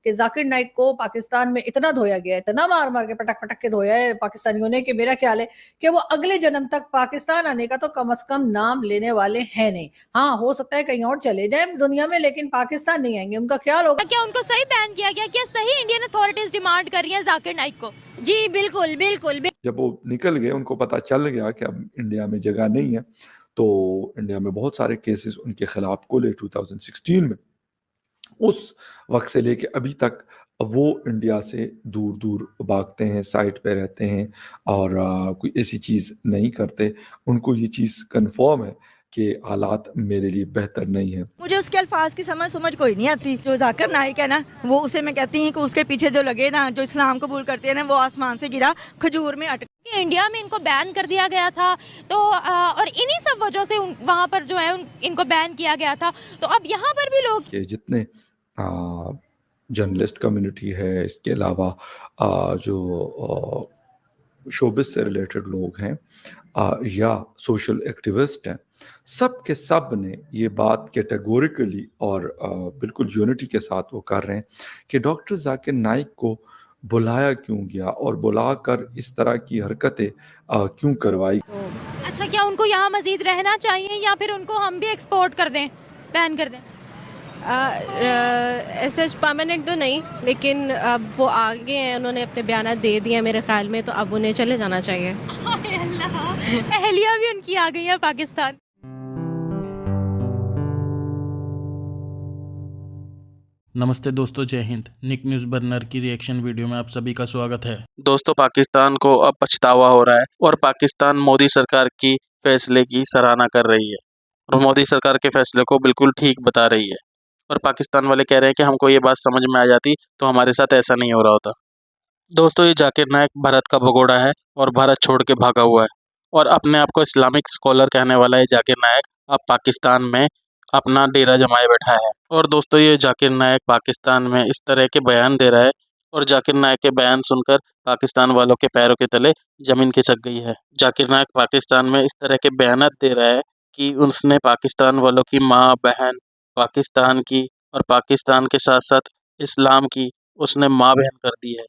کہ ذاकिر नाइक को पाकिस्तान में इतना धोया गया है, इतना मार मार के पटक पटक के धोया है पाकिस्तानियों ने, कि मेरा ख्याल है कि वो अगले जन्म तक पाकिस्तान आने का तो कम से कम नाम लेने वाले हैं नहीं। हाँ, हो सकता है कहीं और चले जाए दुनिया में, लेकिन पाकिस्तान नहीं आएंगे। उनका ख्याल होगा। क्या उनको सही बैन किया गया? क्या सही इंडियन अथॉरिटीज डिमांड कर रही हैं जाकिर नाइक को? जी बिल्कुल बिल्कुल। जब वो निकल गए, उनको पता चल गया कि अब इंडिया में जगह नहीं है, तो इंडिया में बहुत सारे केसेस उनके खिलाफ खुले 2016 में। उस वक्त से लेके अभी तक वो इंडिया से दूर दूर भागते हैं, साइट पे रहते हैं और कोई ऐसी चीज़ नहीं करते। उनको ये चीज़ कंफर्म है कि हालात मेरे लिए बेहतर नहीं है। मुझे उसके अल्फाज की समझ कोई नहीं आती। जो जाकिर नाइक है ना, वो उसे मैं कहती हूँ कि उसके पीछे जो लगे ना, जो इस्लाम कबूल करते हैं ना, वो आसमान से गिरा खजूर में अटक। इंडिया में इनको बैन कर दिया गया था, तो और इन्हीं सब वजह से वहाँ पर जो है इनको बैन किया गया था। तो अब यहाँ पर भी लोग कि जितने जर्नलिस्ट कम्युनिटी है, इसके अलावा जो शोबिस से रिलेटेड लोग हैं या सोशल एक्टिविस्ट हैं, सब के सब ने ये बात कैटेगोरिकली और बिल्कुल यूनिटी के साथ वो कर रहे हैं कि डॉक्टर जाकिर नाइक को बुलाया क्यों गया और बुलाकर इस तरह की हरकतें क्यों करवाई। अच्छा, क्या उनको यहाँ मजीद रहना चाहिए या फिर उनको हम भी एक्सपोर्ट कर दें, बैन कर दें? ऐसे परमानेंट तो नहीं, लेकिन अब वो आगे हैं, उन्होंने अपने बयान दे दिए मेरे ख्याल में, तो अब उन्हें चले जाना चाहिए। अहलिया भी उनकी आ गई है पाकिस्तान। नमस्ते दोस्तों, जय हिंद। निक न्यूज़ बर्नर की रिएक्शन वीडियो में आप सभी का स्वागत है। दोस्तों, पाकिस्तान को अब पछतावा हो रहा है और पाकिस्तान मोदी सरकार की फैसले की सराहना कर रही है और मोदी सरकार के फैसले को बिल्कुल ठीक बता रही है। और पाकिस्तान वाले कह रहे हैं कि हमको ये बात समझ में आ जाती तो हमारे साथ ऐसा नहीं हो रहा होता। दोस्तों, ये जाकिर नाइक भारत का भगोड़ा है और भारत छोड़ के भागा हुआ है और अपने आप को इस्लामिक स्कॉलर कहने वाला ये जाकिर नाइक अब पाकिस्तान में अपना डेरा जमाए बैठा है। और दोस्तों, ये जाकिर नाइक पाकिस्तान में इस तरह के बयान दे रहा है और जाकिर नाइक के बयान सुनकर पाकिस्तान वालों के पैरों के तले जमीन खिसक गई है। जाकिर नाइक पाकिस्तान में इस तरह के बयान दे रहा है कि उसने पाकिस्तान वालों की माँ बहन, पाकिस्तान की और पाकिस्तान के साथ साथ इस्लाम की उसने माँ बहन कर दी है।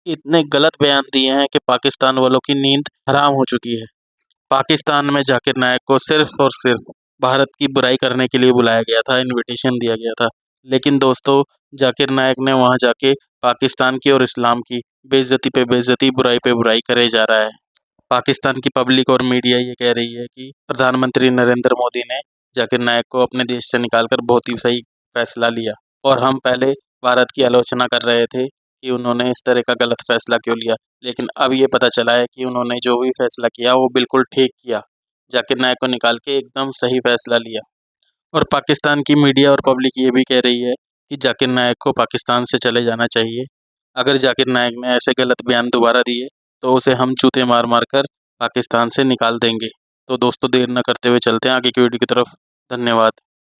इतने गलत बयान दिए हैं कि पाकिस्तान वालों की नींद हराम हो चुकी है। पाकिस्तान में जाकिर नाइक को सिर्फ और सिर्फ भारत की बुराई करने के लिए बुलाया गया था, इनविटेशन दिया गया था। लेकिन दोस्तों, जाकिर नाइक ने वहां जाके पाकिस्तान की और इस्लाम की बेइज्जती पे बेइज्जती, बुराई पे बुराई करे जा रहा है। पाकिस्तान की पब्लिक और मीडिया ये कह रही है कि प्रधानमंत्री नरेंद्र मोदी ने जाकिर नाइक को अपने देश से निकालकर बहुत ही सही फैसला लिया और हम पहले भारत की आलोचना कर रहे थे कि उन्होंने इस तरह का गलत फैसला क्यों लिया, लेकिन अब ये पता चला है कि उन्होंने जो भी फैसला किया वो बिल्कुल ठीक किया। जाकिर नाइक को निकाल के एकदम सही फैसला लिया। और पाकिस्तान की मीडिया और पब्लिक ये भी कह रही है कि जाकिर नाइक को पाकिस्तान से चले जाना चाहिए। अगर जाकिर नाइक ने ऐसे गलत बयान दोबारा दिए तो उसे हम जूते मार मार कर पाकिस्तान से निकाल देंगे। तो दोस्तों, देर न करते हुए चलते हैं आगे की वीडियो की तरफ। धन्यवाद।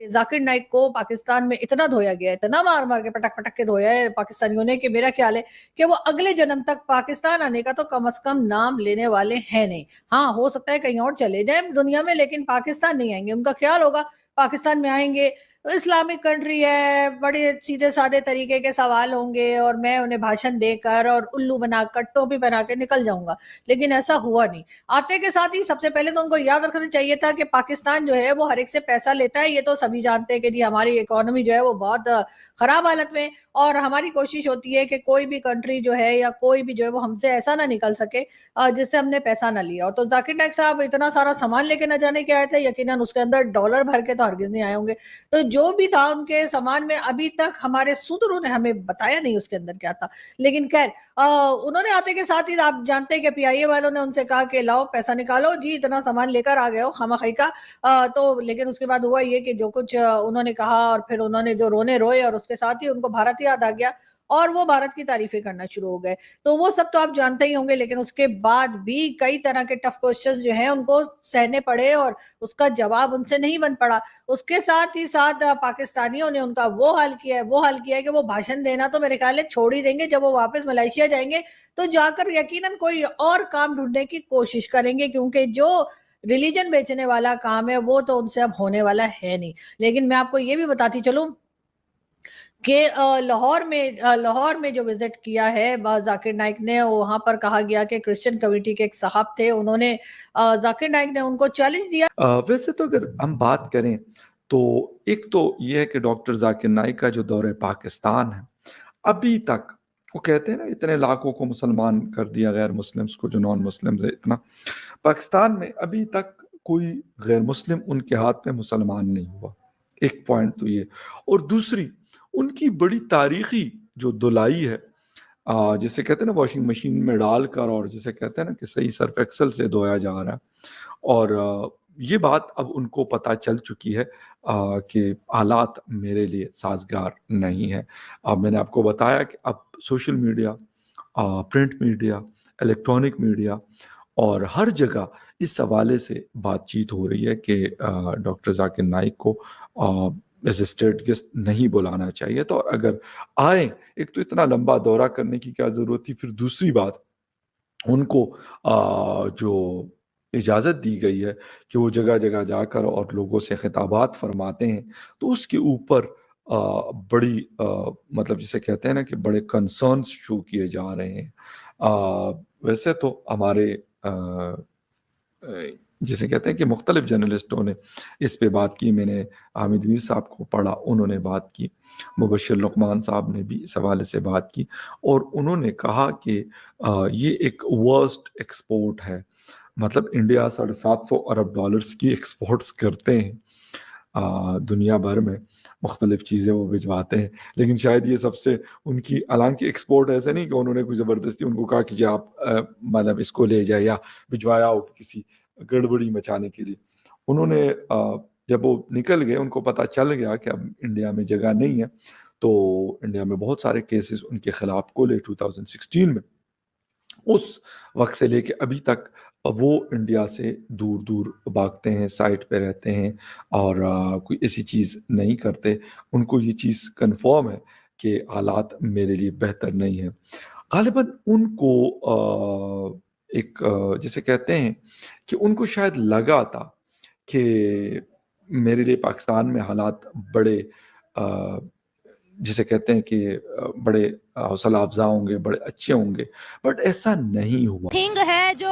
जाकिर नाइक को पाकिस्तान में इतना धोया गया है, इतना मार मार के पटक पटक के धोया है पाकिस्तानियों ने, कि मेरा ख्याल है कि वो अगले जन्म तक पाकिस्तान आने का तो कम से कम नाम लेने वाले हैं नहीं। हाँ, हो सकता है कहीं और चले जाए दुनिया में, लेकिन पाकिस्तान नहीं आएंगे। उनका ख्याल होगा पाकिस्तान में आएंगे, इस्लामिक कंट्री है, बड़े सीधे साधे तरीके के सवाल होंगे और मैं उन्हें भाषण देकर और उल्लू बनाकर टोपी बना के निकल जाऊंगा। लेकिन ऐसा हुआ नहीं। आते के साथ ही सबसे पहले तो उनको याद रखना चाहिए था कि पाकिस्तान जो है वो हर एक से पैसा लेता है। ये तो सभी जानते हैं कि जी हमारी इकोनॉमी जो है वो बहुत खराब हालत में, और हमारी कोशिश होती है कि कोई भी कंट्री जो है या कोई भी जो है वो हमसे ऐसा ना निकल सके जिससे हमने पैसा ना लिया हो। तो जाकिर नाइक साहब इतना सारा सामान लेके ना जाने के आए थे, यकीनन उसके अंदर डॉलर भर के तो हरगिज नहीं आए होंगे। तो जो भी था उनके सामान में, अभी तक हमारे सूत्रों ने हमें बताया नहीं उसके अंदर क्या था। लेकिन खैर उन्होंने आते के साथ ही आप जानते हैं कि पीआईए वालों ने उनसे कहा कि लाओ पैसा निकालो जी, इतना सामान लेकर आ गए हो खामखई का। तो लेकिन उसके बाद हुआ ये कि जो कुछ उन्होंने कहा और फिर उन्होंने जो रोने रोए और उसके साथ ही उनको भारत याद आ गया और वो भारत की तारीफें करना शुरू हो गए। तो वो सब तो आप जानते ही होंगे। लेकिन उसके बाद भी कई तरह के टफ क्वेश्चंस जो हैं उनको सहने पड़े और उसका जवाब उनसे नहीं बन पड़ा। उसके साथ ही साथ पाकिस्तानियों ने उनका वो हाल किया है कि वो भाषण देना तो मेरे ख्याल है छोड़ ही देंगे। जब वो वापस मलेशिया जाएंगे तो जाकर यकीनन कोई और काम ढूंढने की कोशिश करेंगे, क्योंकि जो रिलीजन बेचने वाला काम है वो तो उनसे अब होने वाला है नहीं। लेकिन मैं आपको ये भी बताती चलूं کہ لاہور میں جو وزٹ کیا ہے ذاکر نائک نے, وہاں پر کہا گیا کہ کرسچن کمیونٹی کے ایک صاحب تھے, انہوں نے ذاکر نائک نے ان کو چیلنج دیا. ویسے تو اگر ہم بات کریں تو ایک تو یہ ہے کہ ڈاکٹر ذاکر نائک کا جو دورہ پاکستان ہے, ابھی تک وہ کہتے ہیں نا اتنے لاکھوں کو مسلمان کر دیا, غیر مسلمز کو, جو نان مسلمز ہے اتنا, پاکستان میں ابھی تک کوئی غیر مسلم ان کے ہاتھ میں مسلمان نہیں ہوا. ایک پوائنٹ تو یہ, اور دوسری ان کی بڑی تاریخی جو دلائی ہے, جسے کہتے ہیں نا واشنگ مشین میں ڈال کر, اور جسے کہتے ہیں نا کہ صحیح سرف ایکسل سے دھویا جا رہا ہے, اور یہ بات اب ان کو پتہ چل چکی ہے کہ حالات میرے لیے سازگار نہیں ہے. اب میں نے آپ کو بتایا کہ اب social media, print media, electronic media اور ہر جگہ اس حوالے سے بات چیت ہو رہی ہے کہ ڈاکٹر ذاکر نائک کو ایز اے اسٹیٹ گیسٹ نہیں بلانا چاہیے. تو اگر آئیں, ایک تو اتنا لمبا دورہ کرنے کی کیا ضرورت تھی, پھر دوسری بات ان کو جو اجازت دی گئی ہے کہ وہ جگہ جگہ جا کر اور لوگوں سے خطابات فرماتے ہیں, تو اس کے اوپر بڑی مطلب جسے کہتے ہیں نا کہ بڑے کنسرنز شو کیے جا رہے ہیں. ویسے تو ہمارے جسے کہتے ہیں کہ مختلف جرنلسٹوں نے اس پہ بات کی. میں نے حامد میر صاحب کو پڑھا, انہوں نے بات کی, مبشر لقمان صاحب نے بھی اس حوالے سے بات کی, اور انہوں نے کہا کہ یہ ایک ورسٹ ایکسپورٹ ہے. مطلب انڈیا $750 ارب کی ایکسپورٹس کرتے ہیں دنیا بھر میں, مختلف چیزیں وہ بھجواتے ہیں, لیکن شاید یہ سب سے ان کی, حالانکہ ایکسپورٹ ایسے نہیں کہ انہوں نے کوئی زبردستی ان کو کہا کہ آپ مطلب اس کو لے جائے یا بھجوایا ہو کسی گڑبڑی مچانے کے لیے. انہوں نے جب وہ نکل گئے, ان کو پتہ چل گیا کہ اب انڈیا میں جگہ نہیں ہے, تو انڈیا میں بہت سارے کیسز ان کے خلاف کھلے 2016 میں. اس وقت سے لے کے ابھی تک وہ انڈیا سے دور دور بھاگتے ہیں, سائٹ پہ رہتے ہیں اور کوئی ایسی چیز نہیں کرتے. ان کو یہ چیز کنفرم ہے کہ حالات میرے لیے بہتر نہیں ہیں. غالباً ان کو ایک جسے کہتے ہیں کہ ان کو شاید لگا تھا کہ میرے لیے پاکستان میں حالات بڑے جسے کہتے ہیں کہ بڑے حوصلہ افزا ہوں گے, بڑے اچھے ہوں گے, بٹ ایسا نہیں ہوا. تھنگ ہے جو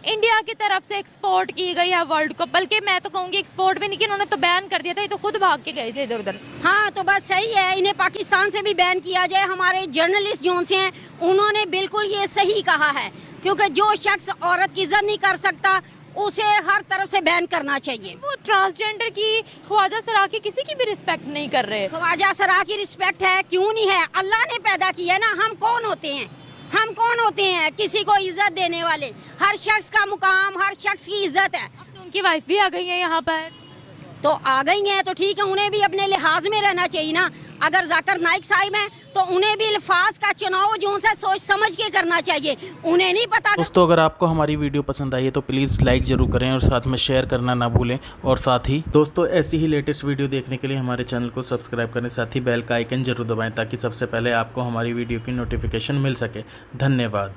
انڈیا کی طرف سے ایکسپورٹ کی گئی ہے ورلڈ کو, بلکہ میں تو کہوں گی ایکسپورٹ بھی نہیں, کہ انہوں نے تو بین کر دیا تھا, یہ تو خود بھاگ کے گئے تھے ادھر ادھر. ہاں تو بس صحیح ہے, انہیں پاکستان سے بھی بین کیا جائے. ہمارے جرنلسٹ جو سے ہیں انہوں نے بالکل یہ صحیح کہا ہے, کیونکہ جو شخص عورت کی عزت نہیں کر سکتا اسے ہر طرف سے بین کرنا چاہیے. وہ ٹرانسجینڈر کی, خواجہ سرا کی, کسی کی بھی رسپیکٹ نہیں کر رہے. خواجہ سرا کی رسپیکٹ ہے, کیوں نہیں ہے, اللہ نے پیدا کیا ہے نا. ہم کون ہوتے ہیں, ہم کون ہوتے ہیں کسی کو عزت دینے والے؟ ہر شخص کا مقام, ہر شخص کی عزت ہے. اب تو ان کی وائف بھی آ گئی ہیں یہاں پر, تو آ گئی ہیں تو ٹھیک ہے, انہیں بھی اپنے لحاظ میں رہنا چاہیے نا. اگر ذاکر نائک صاحب ہیں تو انہیں بھی الفاظ کا چناؤ جو سے سوچ سمجھ کے کرنا چاہیے. انہیں نہیں پتا. دوستو اگر آپ کو ہماری ویڈیو پسند آئی ہے تو پلیز لائک ضرور کریں اور ساتھ میں شیئر کرنا نہ بھولیں. اور ساتھ ہی دوستو ایسی ہی لیٹسٹ ویڈیو دیکھنے کے لیے ہمارے چینل کو سبسکرائب کریں, ساتھ ہی بیل کا آئیکن ضرور دبائیں تاکہ سب سے پہلے آپ کو ہماری ویڈیو کی نوٹیفیکیشن مل سکے. دھنیہ واد.